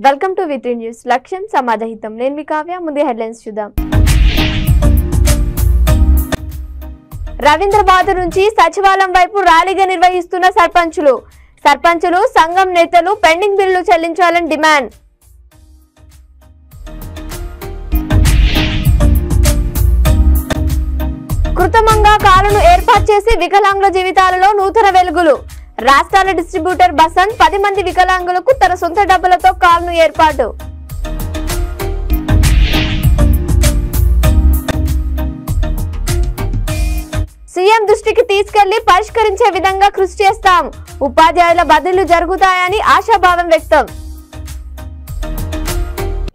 Welcome to V3 news. లక్ష్యం సమాజహితం. నేను మీ కావ్య. ముందు హెడ్లైన్స్ చూద్దాం. రవీంద్రబాద్ నుంచి సచివాలయం వైపు ర్యాలీగా నిర్వహిస్తున్న సర్పంచులు సంఘం నేతలు పెండింగ్ బిల్లులు చెల్లించాలని డిమాండ్. కృత్రిమంగా కాలును ఏర్పాటు చేసి వికలాంగుల జీవితాలలో నూతన వెలుగులు. రాష్ట్రాల డిస్ట్రిబ్యూటర్ బసంత్ 10 మంది వికలాంగులకు తన సొంత డబ్బులతో కాలును ఏర్పాటు. సీఎం దృష్టికి తీసుకెళ్లి పరిష్కరించే విధంగా కృషి చేస్తాం. ఉపాధ్యాయుల బదిలీలు జరుగుతాయని ఆశాభావం వ్యక్తం.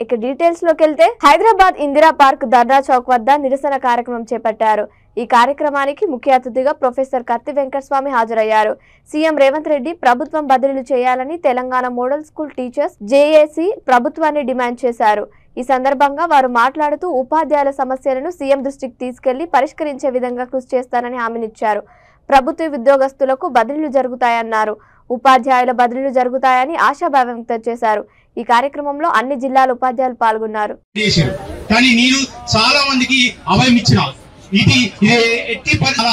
ఇక డీటెయిల్స్ లోకి వెళ్తే హైదరాబాద్ ఇందిరా పార్క్ ధర్నా చౌక్ వద్ద నిరసన కార్యక్రమం చేపట్టారు. ఈ కార్యక్రమానికి ముఖ్య అతిథిగా ప్రొఫెసర్ కత్తి వెంకటస్వామి హాజరయ్యారు. సీఎం రేవంత్ రెడ్డి ప్రభుత్వం బదిలీలు చేయాలని Telangana model school teachers JAC ప్రభుత్వాన్ని డిమాండ్ చేశారు. ఈ సందర్భంగా వారు మాట్లాడుతూ ఉపాధ్యాయుల సమస్యలను సీఎం దృష్టికి తీసుకెళ్లి పరిష్కరించే విధంగా కృషి చేస్తానని హామీనిచ్చారు. ప్రభుత్వ ఉద్యోగస్తులకు బదిలీలు జరుగుతాయన్నారు. ఉపాధ్యాయుల బదిలీలు జరుగుతాయని ఆశాభావం వ్యక్తం చేశారు. ఈ కార్యక్రమంలో అన్ని జిల్లాల ఉపాధ్యాయులు పాల్గొన్నారు. కానీ నేను చాలా మందికి అభయం ఇచ్చిన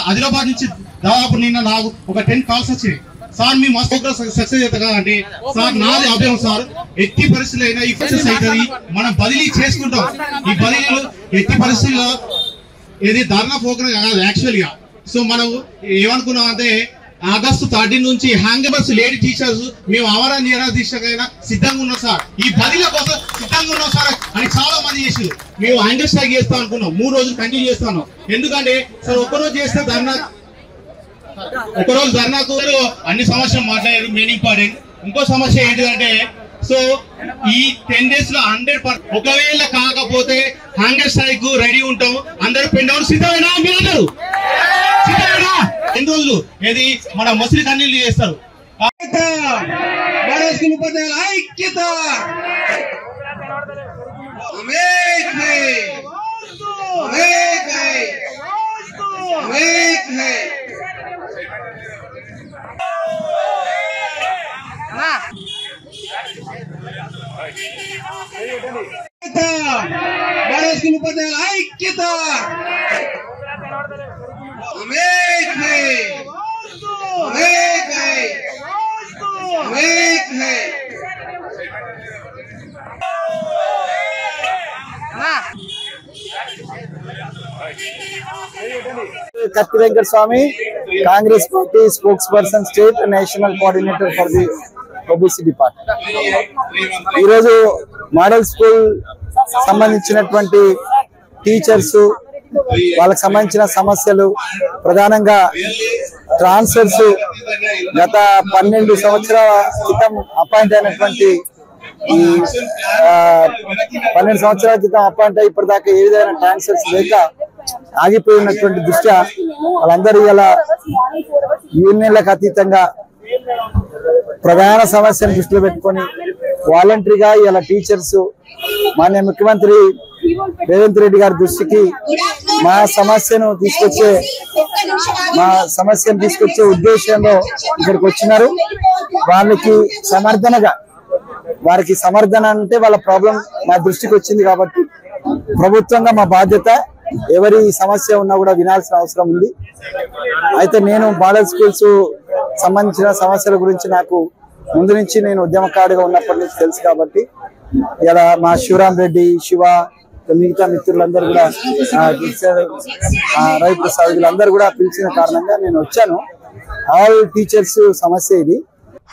ఆదిలాబాద్ నుంచి దాదాపు నిన్న నాకు ఒక 10 కాల్స్ వచ్చాయి. సార్ మీ మస్తు సక్సెస్ అవుతా అంటే సార్ నాది అభయం సార్ ఎట్టి పరిస్థితులు అయినా ఈ సక్సెస్ అవుతుంది, మనం బదిలీ చేసుకుంటాం. ఈ బదిలీలు ఎట్టి పరిస్థితుల్లో ఏది ధర్నా ప్రోగ్రామ్ కాదు యాక్చువల్ గా. సో మనం ఏమనుకున్నాం అంటే ఆగస్టు 13 నుంచి హ్యాంగబర్స్ లేడీ టీచర్స్ మేము అవరా నిరాదీక్షకైనా సిద్ధంగా ఉన్నాం సార్, ఈ బదిలీల కోసం సిద్ధంగా ఉన్నాం సార్ అని చాలా మంది చేసి మేము హ్యాంగర్ స్ట్రైక్ చేస్తాం అనుకున్నాం. 3 రోజులు కంటిన్యూ చేస్తాను. ఎందుకంటే సార్ ఒక్కరోజు చేస్తే ఒకరోజు ధర్నాకు అన్ని సమస్యలు మాట్లాడారు. మెయిన్ ఇంపార్టెంట్ ఇంకో సమస్య ఏంటిదంటే సో ఈ 10 days లో 100% ఒకవేళ కాకపోతే హ్యాంగర్ స్ట్రైక్ రెడీ ఉంటాం. అందరూ పెన్ డౌన్ సిద్ధమేనా? మీరందరూ సిద్ధమేనా? 2 రోజులు ఏది మన ముస్లిం కన్నీళ్ళు చేస్తారు. ఐక్యత ఐక్యత కత్తి Venkataswamy, Congress party spokes person, state national coordinator for the OBC party. ఈరోజు మోడల్ స్కూల్ సంబంధించినటువంటి టీచర్స్ వాళ్ళకి సంబంధించిన సమస్యలు ప్రధానంగా ట్రాన్స్ఫర్స్ గత 12 సంవత్సరాల క్రితం అపాయింట్ అయినటువంటి 12 సంవత్సరాల క్రితం అపాయింట్ అయ్యి ఇప్పటిదాకా ఏ విధమైన ట్రాన్స్ఫర్స్ లేక ఆగిపోయినటువంటి దృష్ట్యా వాళ్ళందరూ ఇలా యూనియన్లకు అతీతంగా ప్రధాన సమస్యను దృష్టిలో పెట్టుకొని వాలంటరీగా ఇలా టీచర్స్ మాన్య ముఖ్యమంత్రి రేవంత్ రెడ్డి గారి దృష్టికి మా సమస్యను తీసుకొచ్చే ఉద్దేశంలో ఇక్కడికి వచ్చినారు. వారికి సమర్థన అంటే వాళ్ళ ప్రాబ్లం మా దృష్టికి వచ్చింది కాబట్టి ప్రభుత్వంగా మా బాధ్యత ఎవరి సమస్య ఉన్నా కూడా వినాల్సిన అవసరం ఉంది. అయితే నేను మోడల్ స్కూల్స్ సంబంధించిన సమస్యల గురించి నాకు ముందు నుంచి నేను ఉద్యమకారుడిగా ఉన్నప్పటి నుంచి తెలుసు కాబట్టి ఇలా మా శివరాం రెడ్డి, శివ, మిగతా మిత్రులందరూ కూడా రవి ప్రసాద్ వీళ్ళందరూ కూడా పిలిచిన కారణంగా నేను వచ్చాను. ఆల్ టీచర్స్ సమస్య ఇది.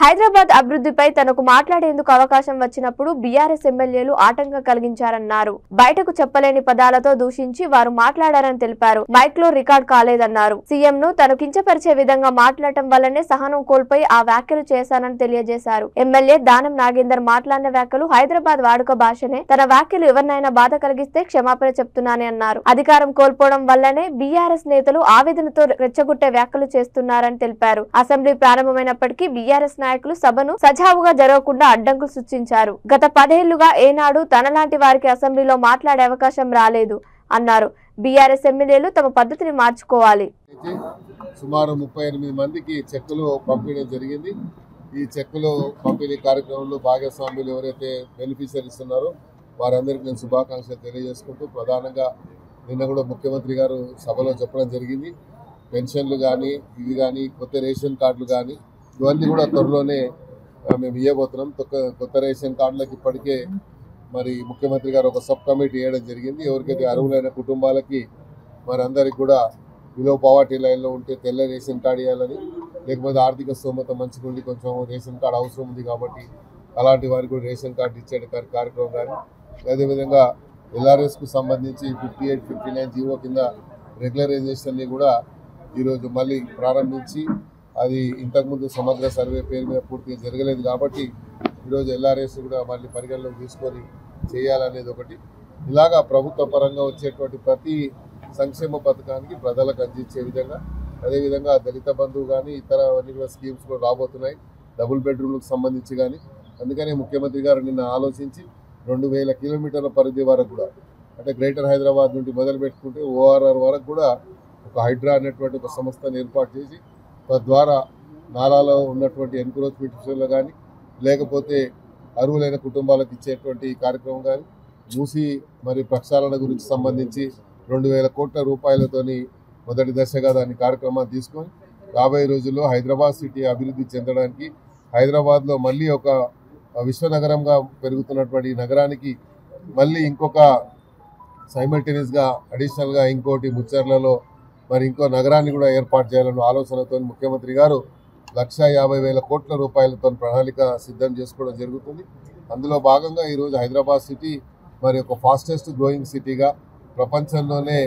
హైదరాబాద్ అభివృద్ధిపై తనకు మాట్లాడేందుకు అవకాశం వచ్చినప్పుడు బీఆర్ఎస్ ఎమ్మెల్యేలు ఆటంకం కలిగించారన్నారు. బయటకు చెప్పలేని పదాలతో దూషించి వారు మాట్లాడారని తెలిపారు. మైక్ లో రికార్డ్ కాలేదన్నారు. సీఎం ను తను కించపరిచే విధంగా మాట్లాడటం వల్లనే సహనం కోల్పోయి ఆ వ్యాఖ్యలు చేశానని తెలియజేశారు. ఎమ్మెల్యే దానం నాగేందర్ మాట్లాడిన వ్యాఖ్యలు హైదరాబాద్ వాడుక భాషనే. తన వ్యాఖ్యలు ఎవరినైనా బాధ కలిగిస్తే క్షమాపణ చెప్తున్నానని అన్నారు. అధికారం కోల్పోవడం వల్లనే బీఆర్ఎస్ నేతలు ఆవేదనతో రెచ్చగొట్టే వ్యాఖ్యలు చేస్తున్నారని తెలిపారు. అసెంబ్లీ ప్రారంభమైనప్పటికీ బీఆర్ఎస్ నాయకులు సభను సజావుగా జరగకుండా అడ్డంకులు సృష్టించారు. గత 10 ఏళ్లుగా ఏనాడు తనలాంటి వారికి అసెంబ్లీలో మాట్లాడే అవకాశం రాలేదు అన్నారు. బీఆర్ఎస్ ఎమ్మెల్యేలు తమ పద్ధతిని మార్చుకోవాలి. సుమారు 38 మందికి చెక్కులు పంపించడం జరిగింది. ఈ చెక్కులు పంపిణీ కార్యక్రమంలో భాగస్వాములు ఎవరైతే బెనిఫిషరీస్ ఉన్నారో వారందరికీ నేను శుభాకాంక్షలు తెలియజేసుకుంటూ ప్రధానంగా నిన్న కూడా ముఖ్యమంత్రి గారు సభలో చెప్పడం జరిగింది. పెన్షన్లు కానీ ఇవి కానీ కొత్త రేషన్ కార్డులు కానీ ఇవన్నీ కూడా త్వరలోనే మేము ఇవ్వబోతున్నాం. కొత్త రేషన్ కార్డులకు ఇప్పటికే మరి ముఖ్యమంత్రి గారు ఒక సబ్ కమిటీ వేయడం జరిగింది. ఎవరికైతే అర్హులైన కుటుంబాలకి మరి అందరికి కూడా బిలో పావర్టీ లైన్లో ఉంటే తెల్ల రేషన్ కార్డు ఇవ్వాలని, లేకపోతే ఆర్థిక స్తోమత మంచిగా ఉండి కొంచెం రేషన్ కార్డు అవసరం ఉంది కాబట్టి అలాంటి వారికి కూడా రేషన్ కార్డు ఇచ్చే కార్యక్రమం కానీ, అదేవిధంగా LRSకు సంబంధించి 58, 59 జీవో కింద రెగ్యులరైజేషన్ని కూడా ఈరోజు మళ్ళీ ప్రారంభించి అది ఇంతకుముందు సమగ్ర సర్వే పేరు మీద పూర్తిగా జరగలేదు కాబట్టి ఈరోజు LRS కూడా మళ్ళీ పరిగణలోకి తీసుకొని చేయాలనేది ఒకటి. ఇలాగా ప్రభుత్వ పరంగా వచ్చేటువంటి ప్రతి సంక్షేమ పథకానికి ప్రజలకు అందించే విధంగా, అదేవిధంగా దళిత బంధువు కానీ ఇతర అన్ని కూడా స్కీమ్స్ కూడా రాబోతున్నాయి, డబుల్ బెడ్రూమ్లకు సంబంధించి కానీ. అందుకనే ముఖ్యమంత్రి గారు నిన్న ఆలోచించి 2000 కిలోమీటర్ల పరిధి వరకు కూడా, అంటే గ్రేటర్ హైదరాబాద్ నుండి మొదలు పెట్టుకుంటే ORR వరకు కూడా ఒక హైడ్రా అనేటువంటి ఒక సంస్థను ఏర్పాటు చేసి తద్వారా నాలాలో ఉన్నటువంటి ఎన్క్రోచ్మెంట్ విషయంలో కానీ, లేకపోతే అర్హులైన కుటుంబాలకు ఇచ్చేటువంటి కార్యక్రమం కానీ, మూసి మరి ప్రక్షాళన గురించి సంబంధించి 2000 కోట్ల రూపాయలతోని మొదటి దశగా దాని కార్యక్రమాన్ని తీసుకొని రాబోయే రోజుల్లో హైదరాబాద్ సిటీ అభివృద్ధి చెందడానికి, హైదరాబాద్లో మళ్ళీ ఒక విశ్వనగరంగా పెరుగుతున్నటువంటి ఈ నగరానికి మళ్ళీ ఇంకొక సైమల్టేనియస్గా అడిషనల్గా ఇంకోటి ముచ్చర్లలో మరి ఇంకో నగరాన్ని కూడా ఏర్పాటు చేయాలన్న ఆలోచనతో ముఖ్యమంత్రి గారు 1,50,000 కోట్ల రూపాయలతో ప్రణాళిక సిద్ధం చేసుకోవడం జరుగుతుంది. అందులో భాగంగా ఈరోజు హైదరాబాద్ సిటీ మరి ఒక ఫాస్టెస్ట్ గ్రోయింగ్ సిటీగా ప్రపంచంలోనే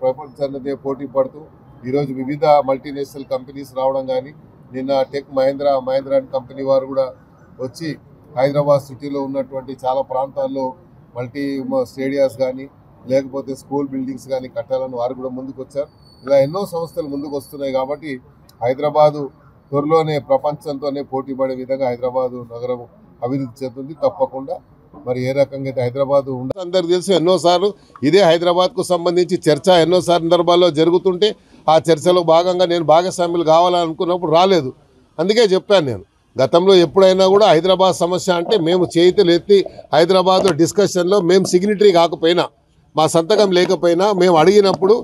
ప్రపంచంలోనే పోటీ పడుతూ ఈరోజు వివిధ మల్టీనేషనల్ కంపెనీస్ రావడం కానీ, నిన్న టెక్ మహేంద్ర అండ్ కంపెనీ వారు కూడా వచ్చి హైదరాబాద్ సిటీలో ఉన్నటువంటి చాలా ప్రాంతాల్లో మల్టీ స్టేడియాస్ కానీ లేకపోతే స్కూల్ బిల్డింగ్స్ కానీ కట్టాలని వారు కూడా ముందుకు వచ్చారు. ఇలా ఎన్నో సంస్థలు ముందుకు వస్తున్నాయి కాబట్టి హైదరాబాదు త్వరలోనే ప్రపంచంతోనే పోటీ పడే విధంగా హైదరాబాదు నగరం అభివృద్ధి చెందుతుంది. తప్పకుండా మరి ఏ రకంగా అయితే హైదరాబాద్ ఉండదు అందరికి తెలుసు. ఎన్నోసార్లు ఇదే హైదరాబాద్కు సంబంధించి చర్చ ఎన్నో సందర్భాల్లో జరుగుతుంటే ఆ చర్చలో భాగంగా నేను భాగస్వాములు కావాలనుకున్నప్పుడు రాలేదు. అందుకే చెప్పాను నేను గతంలో ఎప్పుడైనా కూడా హైదరాబాద్ సమస్య అంటే మేము చేతులు ఎత్తి హైదరాబాద్ డిస్కషన్లో మేము సిగ్నిటరీ కాకపోయినా, మా సంతకం లేకపోయినా మేము అడిగినప్పుడు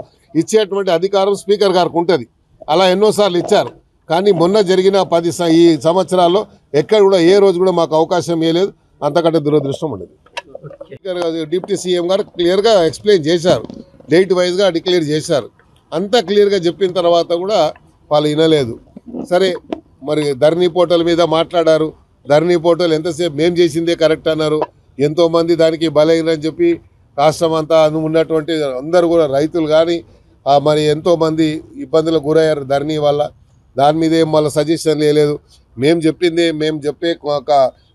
ఇచ్చేటువంటి అధికారం స్పీకర్ గారికి ఉంటుంది. అలా ఎన్నోసార్లు ఇచ్చారు. కానీ మొన్న జరిగిన ఈ సంవత్సరాల్లో ఎక్కడ కూడా ఏ రోజు కూడా మాకు అవకాశం ఇవ్వలేదు. అంతకంటే దురదృష్టం ఉండదు. డిప్యూటీ సీఎం గారు క్లియర్గా ఎక్స్ప్లెయిన్ చేశారు, డేట్ వైజ్గా డిక్లేర్ చేశారు. అంతా క్లియర్గా చెప్పిన తర్వాత కూడా వాళ్ళు వినలేదు. సరే మరి ధరణి పోర్టల్ మీద మాట్లాడారు. ధరణి పోర్టల్ ఎంతసేపు మేము చేసిందే కరెక్ట్ అన్నారు. ఎంతోమంది దానికి బలైనని చెప్పి రాష్ట్రం అంతా ఉన్నటువంటి అందరూ కూడా రైతులు కానీ మరి ఎంతోమంది ఇబ్బందులకు గురయ్యారు ధరణి వల్ల. దాని మీద ఏం మళ్ళీ సజెషన్ లేదు. మేము చెప్పే ఒక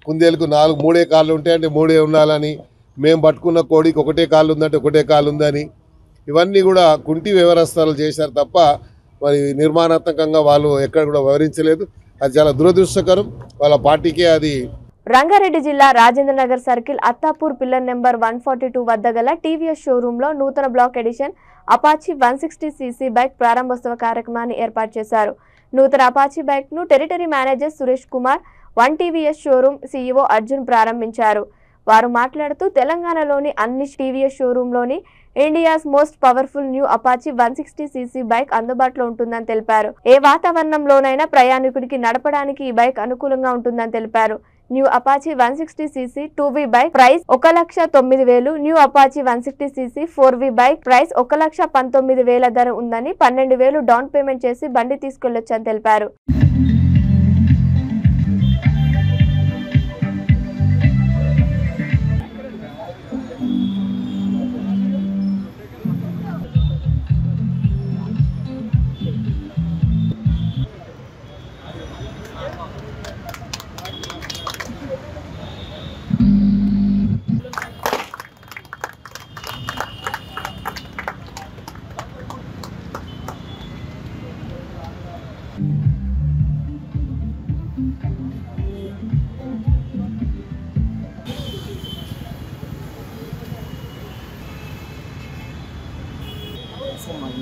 కుందేలకు 3 కాళ్ళు ఉంటాయంటే 3 ఉండాలని, మేము పట్టుకున్న కోడికి 1 కాళ్ళు ఉందంటే 1 కాళ్ళు ఉందని, ఇవన్నీ కూడా కుంటి వ్యవస్థలు చేశారు తప్ప మరి నిర్మాణాత్మకంగా వాళ్ళు ఎక్కడ కూడా వివరించలేదు. అది చాలా దురదృష్టకరం. వాళ్ళ పార్టీకే అది. రంగారెడ్డి జిల్లా Rajendranagar circle Attapur pillar number 142 వద్ద గల టీవీఎస్ షోరూంలో నూతన black edition Apache 160cc bike ప్రారంభోత్సవ కార్యక్రమాన్ని ఏర్పాటు చేశారు. నూతన అపాచీ బైక్ ను territory manager Suresh Kumar, 1TVS showroom CEO Arjun ప్రారంభించారు. వారు మాట్లాడుతూ తెలంగాణలోని అన్ని టీవీఎస్ షోరూంలోని India's most powerful new Apache 160cc bike అందుబాటులో ఉంటుందని తెలిపారు. ఏ వాతావరణంలోనైనా ప్రయాణికుడికి నడపడానికి ఈ బైక్ అనుకూలంగా ఉంటుందని తెలిపారు. New Apache 160cc 2V bike price 1,09,000, new Apache 160cc 4V bike price 1,19,000 ధర ఉందని, 12,000 డౌన్ పేమెంట్ చేసి బండి తీసుకెళ్లొచ్చని తెలిపారు.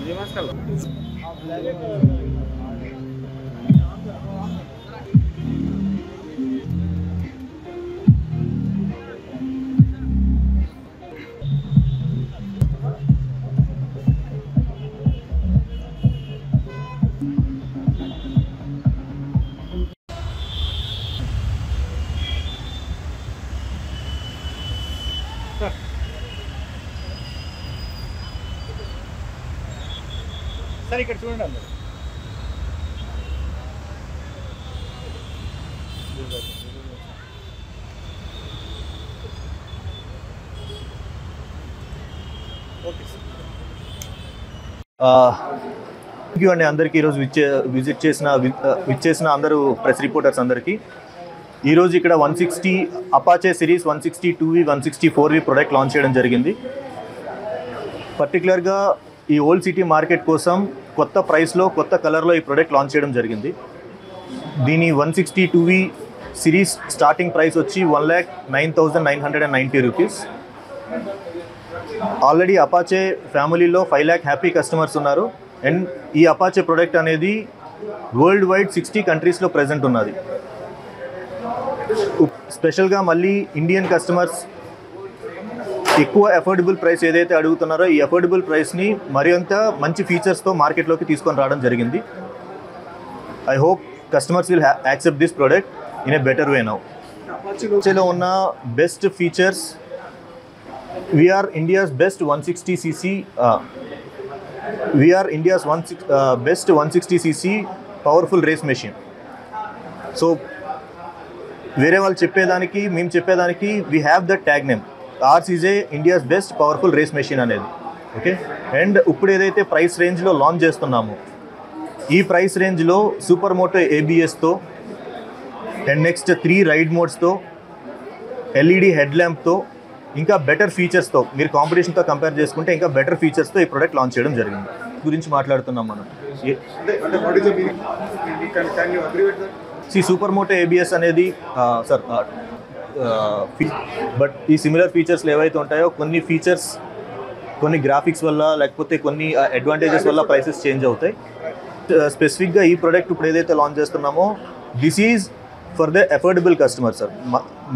नमस्कार। సార్ ఇక్కడ చూడండి అందరు. Okay sir. థ్యాంక్ యూ అండి అందరికీ. ఈరోజు విజిట్ చేసిన అందరూ ప్రెస్ రిపోర్టర్స్ అందరికీ. ఈరోజు ఇక్కడ 160 Apache series 160 2V 160 4V product launch చేయడం జరిగింది. పర్టికులర్గా ఈ ఓల్డ్ సిటీ మార్కెట్ కోసం కొత్త ప్రైస్లో కొత్త కలర్లో ఈ ప్రోడక్ట్ లాంచ్ చేయడం జరిగింది. దీని 160 2V సిరీస్ స్టార్టింగ్ ప్రైస్ వచ్చి 1,09,990 రూపీస్. ఆల్రెడీ అపాచే ఫ్యామిలీలో 5 lakh హ్యాపీ కస్టమర్స్ ఉన్నారు. అండ్ ఈ అపాచే ప్రోడక్ట్ అనేది వరల్డ్ వైడ్ 60 కంట్రీస్లో ప్రజెంట్ ఉన్నది. స్పెషల్గా మళ్ళీ ఇండియన్ కస్టమర్స్ ఎక్కువ అఫోర్డబుల్ ప్రైస్ ఏదైతే అడుగుతున్నారో ఈ అఫోర్డబుల్ ప్రైస్ని మరింత మంచి ఫీచర్స్తో మార్కెట్లోకి తీసుకొని రావడం జరిగింది. I hope customers will accept this product in a better way now. అపాచేలో ఉన్న best features, we are India's best 160cc best 160cc powerful race machine. So వేరే వాళ్ళు చెప్పేదానికి మేము చెప్పేదానికి we have the tag name ours is a India's best powerful race machine అనేది. Okay. And ఇప్పుడు ఏదైతే ప్రైస్ రేంజ్లో లాంచ్ చేస్తున్నామో ఈ ప్రైస్ రేంజ్లో సూపర్ మోటో ABSతో అండ్ నెక్స్ట్ 3 రైడ్ మోడ్స్తో LED హెడ్ ల్యాంప్తో ఇంకా బెటర్ ఫీచర్స్తో మీరు కాంపిటీషన్తో కంపేర్ చేసుకుంటే ఇంకా బెటర్ ఫీచర్స్తో ఈ ప్రోడక్ట్ లాంచ్ చేయడం జరిగింది. గురించి మాట్లాడుతున్నాం మనం. సూపర్ మోటో ABS అనేది సార్ బట్ ఈ సిమిలర్ ఫీచర్స్లు ఏవైతే ఉంటాయో కొన్ని ఫీచర్స్ కొన్ని గ్రాఫిక్స్ వల్ల లేకపోతే కొన్ని అడ్వాంటేజెస్ వల్ల ప్రైసెస్ చేంజ్ అవుతాయి. స్పెసిఫిక్గా ఈ ప్రోడక్ట్ ఇప్పుడు ఏదైతే లాంచ్ చేస్తున్నామో this is for the affordable customer sir.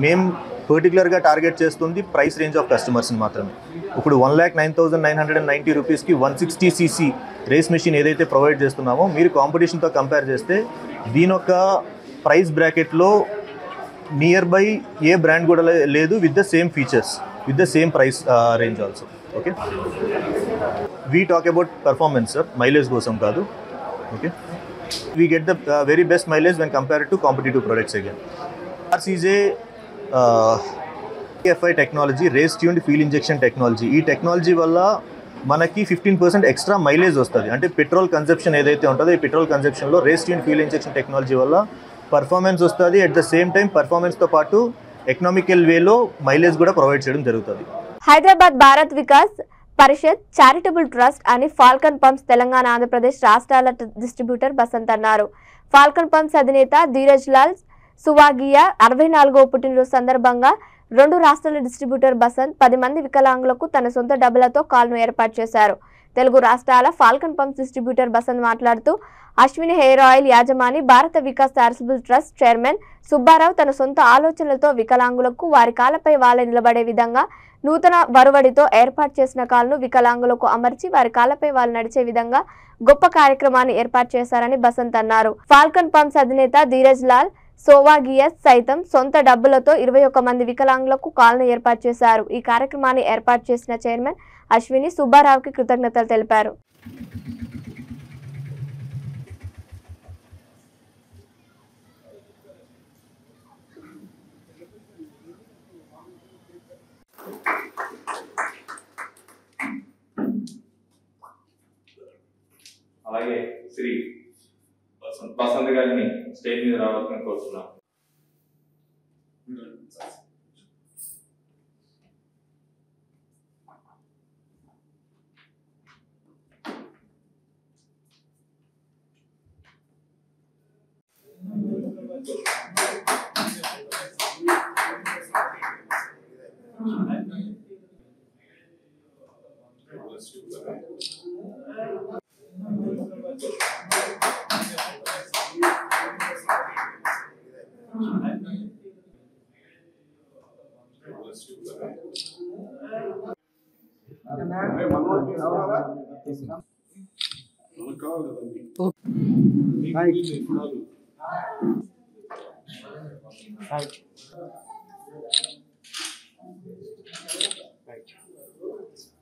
మేము పర్టికులర్గా టార్గెట్ చేస్తుంది ప్రైస్ రేంజ్ ఆఫ్ కస్టమర్స్ని మాత్రమే. ఇప్పుడు 1,09,990 రూపీస్కి 160cc రేస్ మెషిన్ ఏదైతే ప్రొవైడ్ చేస్తున్నామో మీరు కాంపిటీషన్తో కంపేర్ చేస్తే దీని యొక్క ప్రైస్ బ్రాకెట్లో నియర్ బై ఏ బ్రాండ్ కూడా లేదు with the same features with the same price range also. Okay. We talk about performance sir, mileage కోసం కాదు. Okay. We get the very best mileage when compared to competitive products again. Ours is a AFI technology, race tuned fuel injection technology. ఈ technology వల్ల మనకి 15% extra mileage వస్తుంది. అంటే petrol conception ఏదైతే ఉంటుందో ఈ పెట్రోల్ కన్సెప్షన్లో race tuned fuel injection technology వల్ల పర్ఫార్మెన్స్ వస్తుంది. అట్ ద సేమ్ టైం పర్ఫార్మెన్స్తో పాటు ఎకనామికల్ వేలో మైలేజ్ కూడా ప్రొవైడ్ చేయడం జరుగుతుంది. హైదరాబాద్ భారత్ వికాస్ పరిషత్ చారిటబుల్ ట్రస్ట్ అని ఫాల్కన్ పంప్స్ తెలంగాణ ఆంధ్రప్రదేశ్ రాష్ట్రాల డిస్ట్రిబ్యూటర్ బసంత్ అన్నారు. ఫాల్కన్ పంప్స్ అధినేత ధీరజ్ లాల్ సువాగియా 64వ పుట్టినరోజు సందర్భంగా 2 రాష్ట్రాల డిస్ట్రిబ్యూటర్ బసంత్ 10 మంది వికలాంగులకు తన సొంత డబ్బులతో కాల్ను ఏర్పాటు చేశారు. తెలుగు రాష్ట్రాల ఫాల్కన్ పంప్స్ డిస్ట్రిబ్యూటర్ బసంత్ మాట్లాడుతూ అశ్విని హెయిర్ ఆయిల్ యాజమాని భారత Vikas charitable trust chairman Subbarao తన సొంత ఆలోచనలతో వికలాంగులకు వారి కాళ్ళపై వాళ్ళే నిలబడే విధంగా నూతన వరువడితో ఏర్పాటు చేసిన కాల్ను వికలాంగులకు అమర్చి వారి కాళ్ళపై వాళ్ళు నడిచే విధంగా గొప్ప కార్యక్రమాన్ని ఏర్పాటు చేశారని బసంత్ అన్నారు. ఫాల్కన్ పంప్స్ అధినేత ధీరజ్ లాల్ సోవాగియస్ సైతం సొంత డబ్బులతో 21 మంది వికలాంగులకు కాల్ను ఏర్పాటు చేశారు. ఈ కార్యక్రమాన్ని ఏర్పాటు చేసిన చైర్మన్ అశ్విని సుబ్బారావుకి కృతజ్ఞతలు తెలిపారు. అలాగే శ్రీ బసంత్ గారిని స్టేజ్ మీద రావాలని కోరుతున్నాం.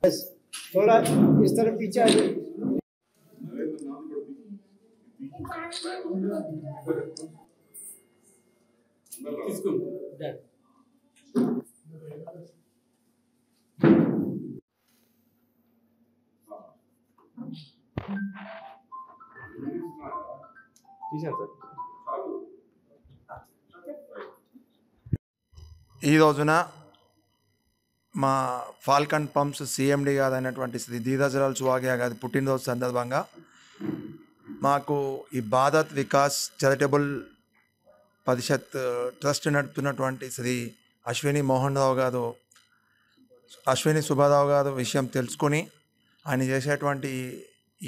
थोड़ा इस तरफ पीछे आ जाइए। ఈ రోజున మా ఫాల్కన్ పంప్స్ సిఎండి గారైనటువంటి శ్రీ ధీరజ్లాల్ సుహాగియా గారి పుట్టినరోజు సందర్భంగా మాకు ఈ భారత్ వికాస్ చారిటబుల్ పరిషత్ ట్రస్ట్ నడుపుతున్నటువంటి శ్రీ అశ్విని సుబ్బారావు గారు విషయం తెలుసుకొని ఆయన చేసేటువంటి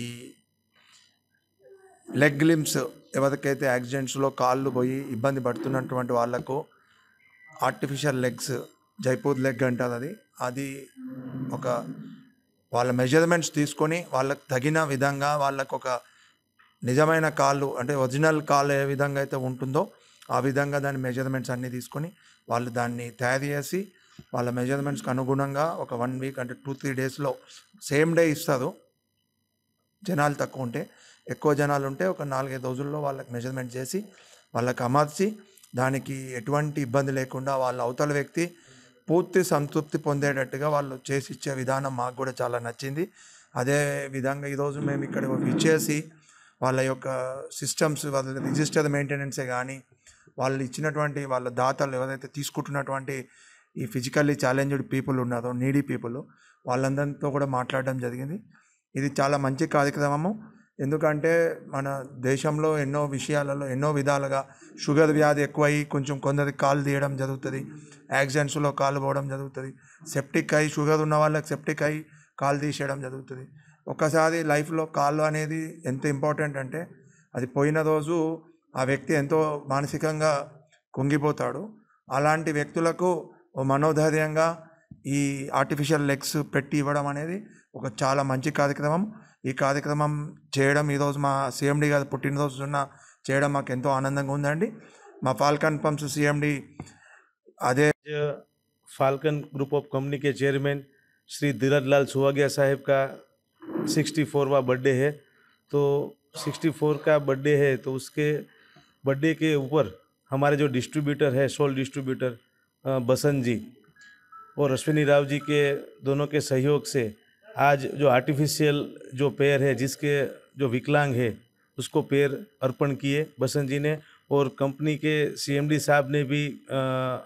ఈ లెగ్ లిమ్స్ ఎవరికైతే యాక్సిడెంట్స్లో కాళ్ళు పోయి ఇబ్బంది పడుతున్నటువంటి వాళ్లకు ఆర్టిఫిషియల్ లెగ్స్ జైపూర్ లెగ్ అంటారు అది ఒక వాళ్ళ మెజర్మెంట్స్ తీసుకొని వాళ్ళకు తగిన విధంగా వాళ్ళకు ఒక నిజమైన కాళ్ళు అంటే ఒరిజినల్ కాళ్ళు ఏ విధంగా అయితే ఉంటుందో ఆ విధంగా దాని మెజర్మెంట్స్ అన్నీ తీసుకొని వాళ్ళు దాన్ని తయారు చేసి వాళ్ళ మెజర్మెంట్స్కి అనుగుణంగా ఒక 1 వీక్ అంటే 2-3 డేస్లో సేమ్ డే ఇస్తారు. జనాలు తక్కువ ఉంటే, ఎక్కువ జనాలు ఉంటే ఒక 4-5 రోజుల్లో వాళ్ళకి మెజర్మెంట్ చేసి వాళ్ళకి అమర్చి దానికి ఎటువంటి ఇబ్బంది లేకుండా వాళ్ళ అవతల వ్యక్తి పూర్తి సంతృప్తి పొందేటట్టుగా వాళ్ళు చేసి ఇచ్చే విధానం మాకు కూడా చాలా నచ్చింది. అదే విధంగా ఈరోజు మేము ఇక్కడ ఇచ్చేసి వాళ్ళ యొక్క సిస్టమ్స్ వాళ్ళ రిజిస్టర్ మెయింటెనెన్సే కానీ వాళ్ళు ఇచ్చినటువంటి వాళ్ళ దాతలు ఎవరైతే తీసుకుంటున్నటువంటి ఈ ఫిజికల్లీ ఛాలెంజ్డ్ పీపుల్ ఉన్నారో నీడీ పీపుల్ వాళ్ళందరితో కూడా మాట్లాడడం జరిగింది. ఇది చాలా మంచి కార్యక్రమము. ఎందుకంటే మన దేశంలో ఎన్నో విషయాలలో ఎన్నో విధాలుగా షుగర్ వ్యాధి ఎక్కువై కొంచెం కొందరికి కాలు తీయడం జరుగుతుంది, యాక్సిడెంట్స్లో కాలు పోవడం జరుగుతుంది, సెప్టిక్ అయి షుగర్ ఉన్న వాళ్ళకి సెప్టిక్ అయి కాలు తీసేయడం జరుగుతుంది. ఒకసారి లైఫ్లో కాళ్ళు అనేది ఎంత ఇంపార్టెంట్ అంటే అది పోయిన రోజు ఆ వ్యక్తి ఎంతో మానసికంగా కుంగిపోతాడు. అలాంటి వ్యక్తులకు మనోధైర్యంగా ఈ ఆర్టిఫిషియల్ లెగ్స్ పెట్టి ఇవ్వడం అనేది ఒక చాలా మంచి కార్యక్రమం. ఈ కార్యక్రమం చేయడం ఈరోజు మా సిఎండి గారు పుట్టినరోజున చేయడం మాకు ఎంతో ఆనందంగా ఉందండి. మా ఫాల్కన్ పంప్స్ సిఎండి అదే फाल्कन ग्रुप ऑफ कंपनी के चेयरमैन श्री धीरजलाल सुहागिया साहब का 64वां बर्थडे है। तो 64 का बर्थडे है तो उसके बर्थडे के ऊपर हमारे जो डिस्ट्रीब्यूटर है सोल डिस्ट्रीब्यूटर बसंत जी और अश्विनी राव जी के दोनों के सहयोग से आज जो आर्टिफिशियल जो पैर है जिसके जो विकलांग है उसको पैर अर्पण किए बसंत जी ने। और कंपनी के सीएमडी साहब ने भी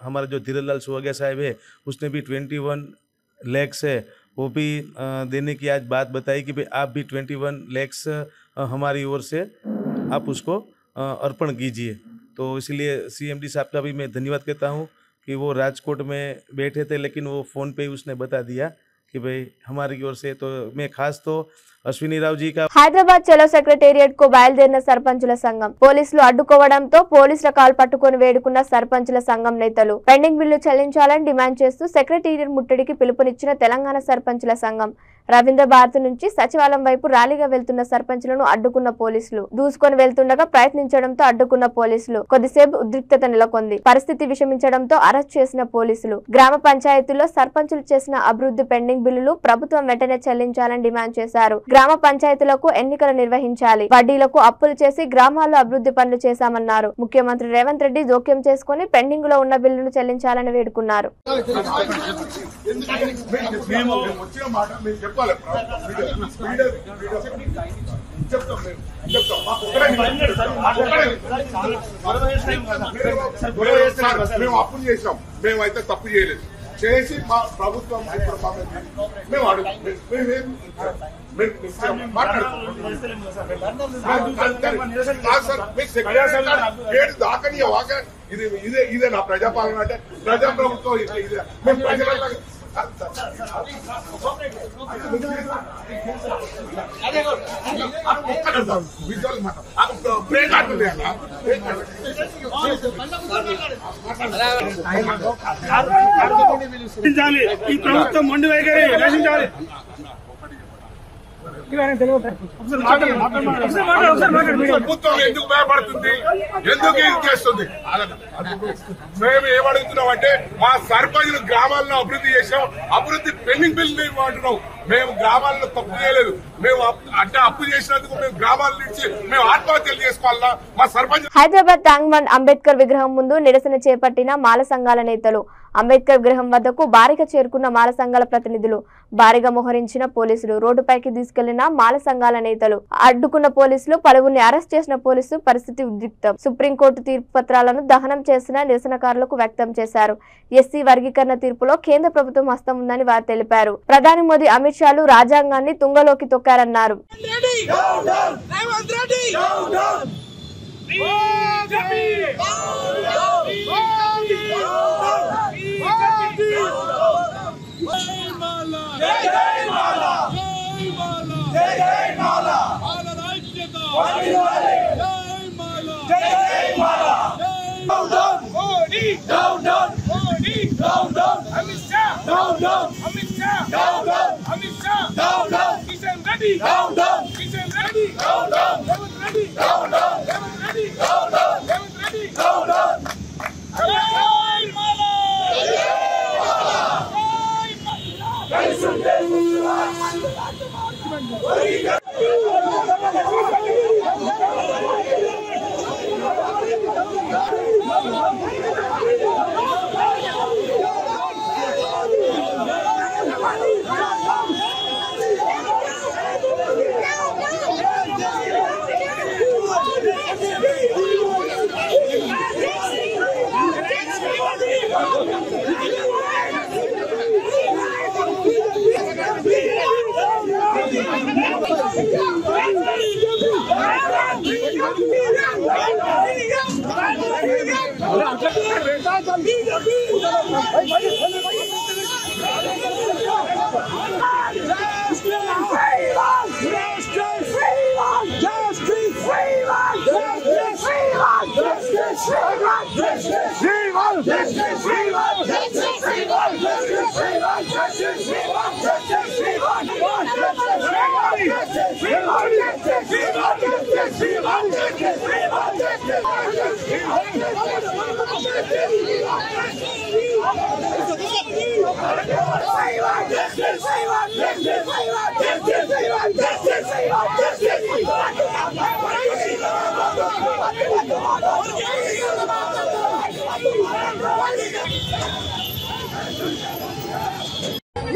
हमारा जो धीरजलाल सुहागिया साहब है उसने भी 21 लैक्स है वो भी देने की आज बात बताई कि भाई आप भी 21 लैक्स हमारी ओर से आप उसको अर्पण कीजिए। तो इसलिए सीएमडी साहब का भी मैं धन्यवाद कहता हूँ कि वो राजकोट में बैठे थे लेकिन वो फ़ोन पे ही उसने बता दिया कि भाई हमारी ओर से। तो मैं खास तो అశ్విని రావు జీ కా హైదరాబాద్ చలో సెక్రటేరియట్ కు బయలుదేరిన సర్పంచుల సంఘం పోలీసులు అడ్డుకోవడంతో పోలీసుల కాల్ పట్టుకొని వేడుకున్న సర్పంచుల సంఘం నేతలు పెండింగ్ బిల్లు చెల్లించాలని డిమాండ్ చేస్తూ సెక్రటేరియట్ ముట్టడికి పిలుపునిచ్చిన తెలంగాణ సర్పంచుల సంఘం రవీంద్ర భారతి నుంచి సచివాలయం వైపు ర్యాలీగా వెళ్తున్న సర్పంచులను అడ్డుకున్న పోలీసులు దూసుకొని వెళ్తుండగా ప్రయత్నించడంతో అడ్డుకున్న పోలీసులు కొద్దిసేపు ఉద్రిక్తత నెలకొంది. పరిస్థితి విషమించడంతో అరెస్ట్ చేసిన పోలీసులు గ్రామ పంచాయతీల్లో సర్పంచులు చేసిన అభివృద్ధి పెండింగ్ బిల్లులు ప్రభుత్వం వెంటనే చెల్లించాలని డిమాండ్ చేశారు. గ్రామ పంచాయతీలకు ఎన్నికలు నిర్వహించాలి, వడ్డీలకు అప్పులు చేసి గ్రామాల్లో అభివృద్ధి పనులు చేశామన్నారు. ముఖ్యమంత్రి రేవంత్ రెడ్డి జోక్యం చేసుకుని పెండింగ్ లో ఉన్న బిల్లును చెల్లించాలని వేడుకున్నారు. అప్పులు చేసినాం, మేమైతే తప్పు చేయలేదు. చేసి మా ప్రభుత్వం దాకని ఇదే నా ప్రజాపాలన అంటే ప్రజాప్రభుత్వం ఇదే మేము ప్రజల ఈ ప్రభుత్వం మొండి వైఖరి రక్షించాలి. ప్రభుత్వం ఎందుకు భయపడుతుంది, ఎందుకు ఇది చేస్తుంది? మేము ఏమడుగుతున్నాం అంటే మా సర్పంచులు గ్రామాల్లో అభివృద్ధి చేసాం, అభివృద్ధి పెండింగ్ బిల్ అంటున్నాం. మేము గ్రామాల్లో తప్పు చేయలేదు, మేము అంటే అప్పు చేసినందుకు మేము గ్రామాల నుంచి మేము ఆత్మహత్యలు చేసుకోవాలా? మా సర్పంచ్. హైదరాబాద్ ట్యాంక్ బండ్ అంబేద్కర్ విగ్రహం ముందు నిరసన చేపట్టిన మాల సంఘాల నేతలు. అంబేద్కర్ విగ్రహం వద్దకు భారీగా చేరుకున్న మాల సంఘాల ప్రతినిధులు, భారీగా మోహరించిన పోలీసులు, రోడ్డుపైకి తీసుకెళ్లిన మాల సంఘాల నేతలు, అడ్డుకున్న పోలీసులు, పలువురిని అరెస్ట్ చేసిన పోలీసులు. పరిస్థితి ఉద్రిక్తం. సుప్రీంకోర్టు తీర్పు పత్రాలను దహనం చేసిన నిరసనకారులకు వ్యక్తం చేశారు. ఎస్సీ వర్గీకరణ తీర్పులో కేంద్ర ప్రభుత్వం హస్తం ఉందని వారు తెలిపారు. ప్రధాని మోదీ, అమిత్ షాలు రాజ్యాంగాన్ని తుంగలోకి తొక్కారన్నారు.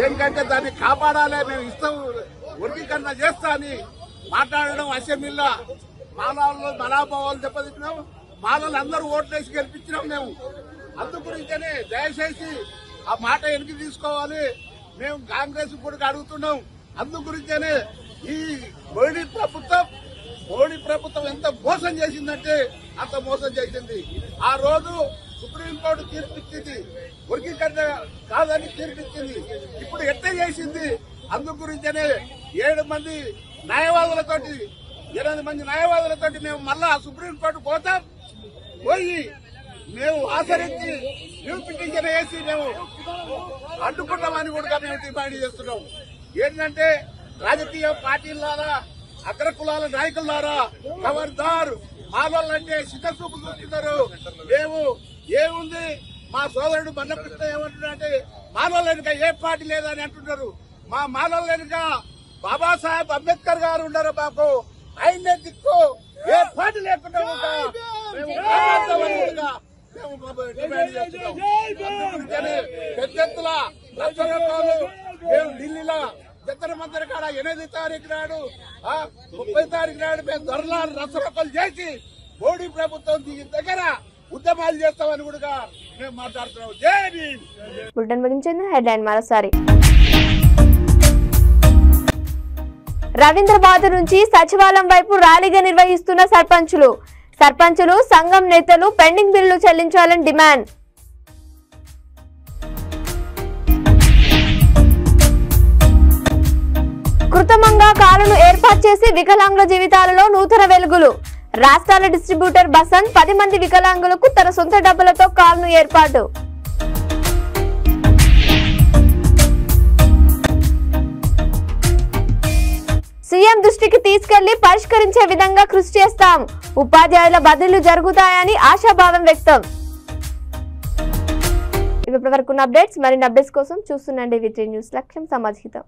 ఎందుకంటే దాన్ని కాపాడాలి, మేము ఇస్తాం, వర్గీకరణ చేస్తా అని మాట్లాడడం అసెంబ్లీలో మానవాళ్ళు మనాభావాలు దెబ్బతిన్నాం. మానవులు అందరూ ఓట్లేసి గెలిపించినాం మేము. అందుగురించనే దయచేసి ఆ మాట వెనక్కి తీసుకోవాలి. మేము కాంగ్రెస్ కూడా అడుగుతున్నాం. అందుగురించనే ఈ మోడీ ప్రభుత్వం ఎంత మోసం చేసిందంటే అంత మోసం చేసింది. ఆ రోజు సుప్రీంకోర్టు తీర్పిచ్చింది, వర్గీకరణ కాదని తీర్పిచ్చింది. ఇప్పుడు ఎట్లా చేసింది? అందుగురించనే 7 మంది న్యాయవాదులతోటి మేము మళ్ళా సుప్రీంకోర్టు పోతాం. పోయి మేము ఆచరించి న్యూ పిటిషన్ వేసి మేము అడ్డుకుంటామని కూడా మేము డిమాండ్ చేస్తున్నాం. ఏంటంటే రాజకీయ పార్టీలారా, అగ్రకులాల నాయకులారా, ఖబర్దార్, మాలోళ్ళంటే సిద్ధసూపు చూస్తున్నారు. మేము ఏముంది, మా సోదరుడు మన్నకృష్ణ ఏమంటున్నారంటే మాలోళ్ళ వెనుక ఏ పార్టీ లేదని అంటున్నారు. మా మాలోళ్ళ వెనుక బాబాసాహెబ్ అంబేద్కర్ గారు ఉన్నారు. మాకు ఆయనే దిక్కు, ఏ పార్టీ లేకుండా డిమాండ్ చేస్తున్నాం. పెద్ద ఎత్తున లక్షల రూపాయలు మేము ఢిల్లీలో జంతర్ మంతర్ కాడ 8 తారీఖు నాడు 30 తారీఖు నాడు మేము ధర్నాలు రసరకలు చేసి మోడీ ప్రభుత్వం దగ్గర ఉద్యమాలు చేస్తామని కూడా మేము మాట్లాడుతున్నాం. జై భీమ్. బులెటిన్ ముగించింది. హెడ్లైన్ మరోసారి. రవీంద్రబాద్ నుంచి సచివాలయం వైపు ర్యాలీగా నిర్వహిస్తున్న సర్పంచులు సంఘం నేతలు పెండింగ్ బిల్లు చెల్లించాలని డిమాండ్. కృత్రిమంగా కాలును ఏర్పాటు చేసి వికలాంగుల జీవితాలలో నూతన వెలుగులు. రాష్ట్రాల డిస్ట్రిబ్యూటర్ బసంత్ 10 మంది వికలాంగులకు తన సొంత డబ్బులతో కాలును ఏర్పాటు. సీఎం దృష్టికి తీసుకెళ్లి పరిష్కరించే విధంగా కృషి చేస్తాం. ఉపాధ్యాయుల బదిలీలు జరుగుతాయని ఆశాభావం వ్యక్తం. ఇప్పటివరకు అప్డేట్స్. మరిన్ని అప్డేట్స్ కోసం చూస్తుండండి V3 న్యూస్. లక్ష్యం సమాజహితం.